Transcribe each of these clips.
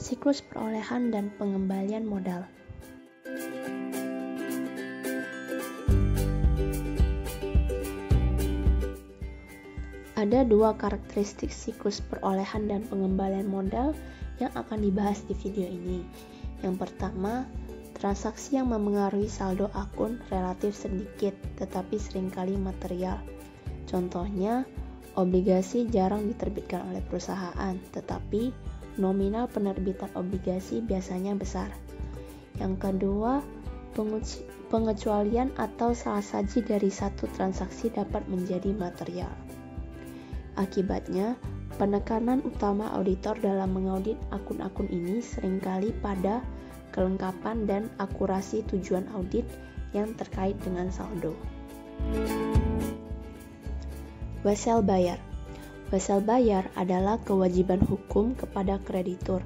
siklus perolehan dan pengembalian modal. Ada dua karakteristik siklus perolehan dan pengembalian modal yang akan dibahas di video ini. Yang pertama, transaksi yang memengaruhi saldo akun relatif sedikit tetapi seringkali material. Contohnya, obligasi jarang diterbitkan oleh perusahaan, tetapi nominal penerbitan obligasi biasanya besar. Yang kedua, pengecualian atau salah saji dari satu transaksi dapat menjadi material. Akibatnya, penekanan utama auditor dalam mengaudit akun-akun ini seringkali pada kelengkapan dan akurasi tujuan audit yang terkait dengan saldo. Wesel bayar. Wesel bayar adalah kewajiban hukum kepada kreditur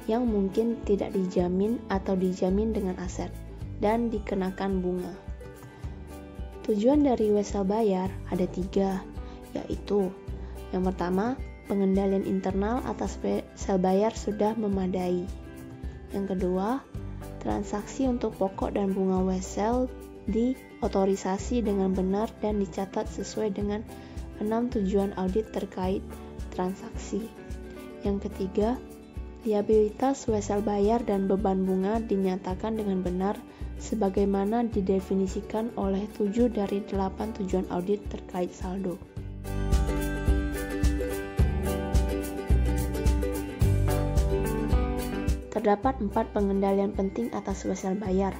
yang mungkin tidak dijamin atau dijamin dengan aset dan dikenakan bunga. Tujuan dari wesel bayar ada 3, yaitu yang pertama, pengendalian internal atas wesel bayar sudah memadai. Yang kedua, transaksi untuk pokok dan bunga wesel diotorisasi dengan benar dan dicatat sesuai dengan 6 tujuan audit terkait transaksi. Yang ketiga, liabilitas wesel bayar dan beban bunga dinyatakan dengan benar sebagaimana didefinisikan oleh 7 dari 8 tujuan audit terkait saldo. Terdapat 4 pengendalian penting atas wesel bayar,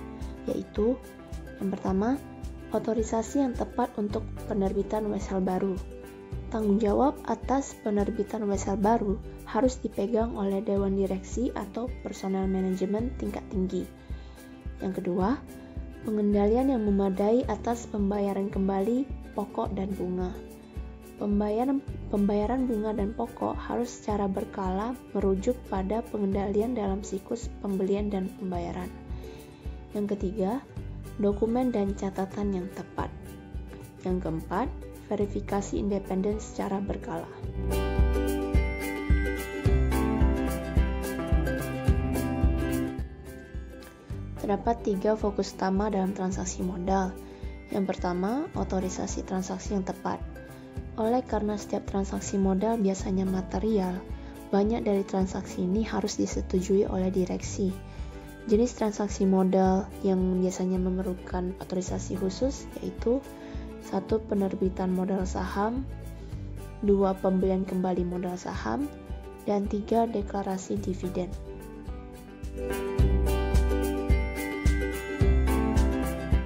yaitu yang pertama, otorisasi yang tepat untuk penerbitan wesel baru. Tanggung jawab atas penerbitan wesel baru harus dipegang oleh Dewan Direksi atau personel manajemen tingkat tinggi. Yang kedua, pengendalian yang memadai atas pembayaran kembali pokok dan bunga. Pembayaran bunga dan pokok harus secara berkala merujuk pada pengendalian dalam siklus pembelian dan pembayaran. Yang ketiga, dokumen dan catatan yang tepat. Yang keempat, verifikasi independen secara berkala. Terdapat 3 fokus utama dalam transaksi modal. Yang pertama, otorisasi transaksi yang tepat. Oleh karena setiap transaksi modal biasanya material, banyak dari transaksi ini harus disetujui oleh direksi. Jenis transaksi modal yang biasanya memerlukan otorisasi khusus yaitu 1. Penerbitan modal saham, 2. Pembelian kembali modal saham, dan 3. Deklarasi dividen.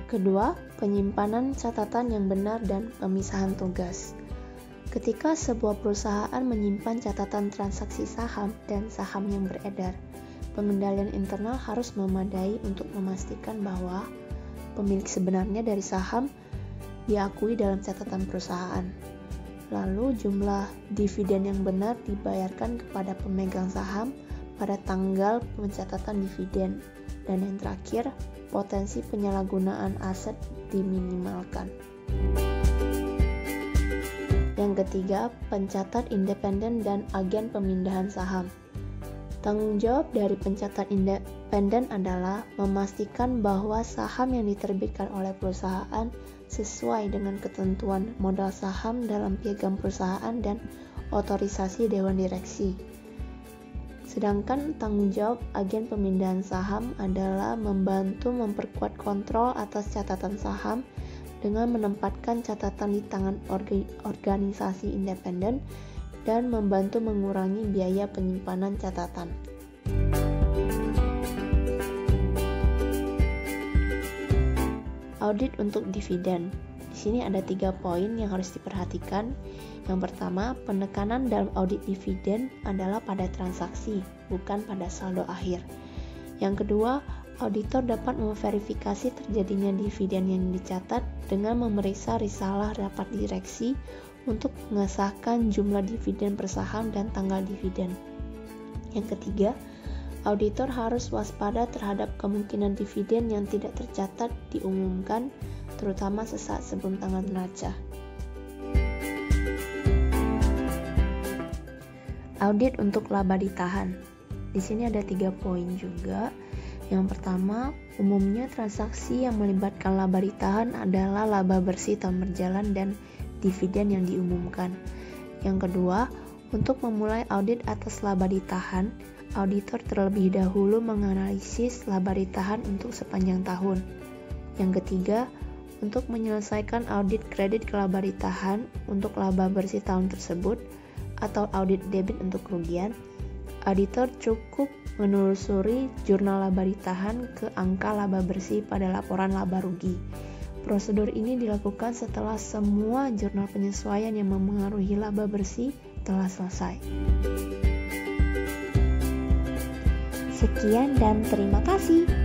Kedua, penyimpanan catatan yang benar dan pemisahan tugas. Ketika sebuah perusahaan menyimpan catatan transaksi saham dan saham yang beredar, pengendalian internal harus memadai untuk memastikan bahwa pemilik sebenarnya dari saham diakui dalam catatan perusahaan. Lalu jumlah dividen yang benar dibayarkan kepada pemegang saham pada tanggal pencatatan dividen. Dan yang terakhir, potensi penyalahgunaan aset diminimalkan. Yang ketiga, pencatat independen dan agen pemindahan saham. Tanggung jawab dari pencatat independen adalah memastikan bahwa saham yang diterbitkan oleh perusahaan sesuai dengan ketentuan modal saham dalam piagam perusahaan dan otorisasi Dewan Direksi. Sedangkan tanggung jawab agen pemindahan saham adalah membantu memperkuat kontrol atas catatan saham dengan menempatkan catatan di tangan organisasi independen dan membantu mengurangi biaya penyimpanan catatan. Audit untuk dividen. Di sini ada 3 poin yang harus diperhatikan. Yang pertama, penekanan dalam audit dividen adalah pada transaksi, bukan pada saldo akhir. Yang kedua, auditor dapat memverifikasi terjadinya dividen yang dicatat dengan memeriksa risalah rapat direksi untuk mengesahkan jumlah dividen per saham dan tanggal dividen. Yang ketiga, auditor harus waspada terhadap kemungkinan dividen yang tidak tercatat diumumkan, terutama sesaat sebelum tanggal neraca. Audit untuk laba ditahan. Di sini ada 3 poin juga. Yang pertama, umumnya transaksi yang melibatkan laba ditahan adalah laba bersih tahun berjalan dan dividen yang diumumkan. Yang kedua, untuk memulai audit atas laba ditahan, auditor terlebih dahulu menganalisis laba ditahan untuk sepanjang tahun. Yang ketiga, untuk menyelesaikan audit kredit ke laba ditahan untuk laba bersih tahun tersebut atau audit debit untuk kerugian, auditor cukup menelusuri jurnal laba ditahan ke angka laba bersih pada laporan laba rugi. Prosedur ini dilakukan setelah semua jurnal penyesuaian yang memengaruhi laba bersih telah selesai. Sekian dan terima kasih.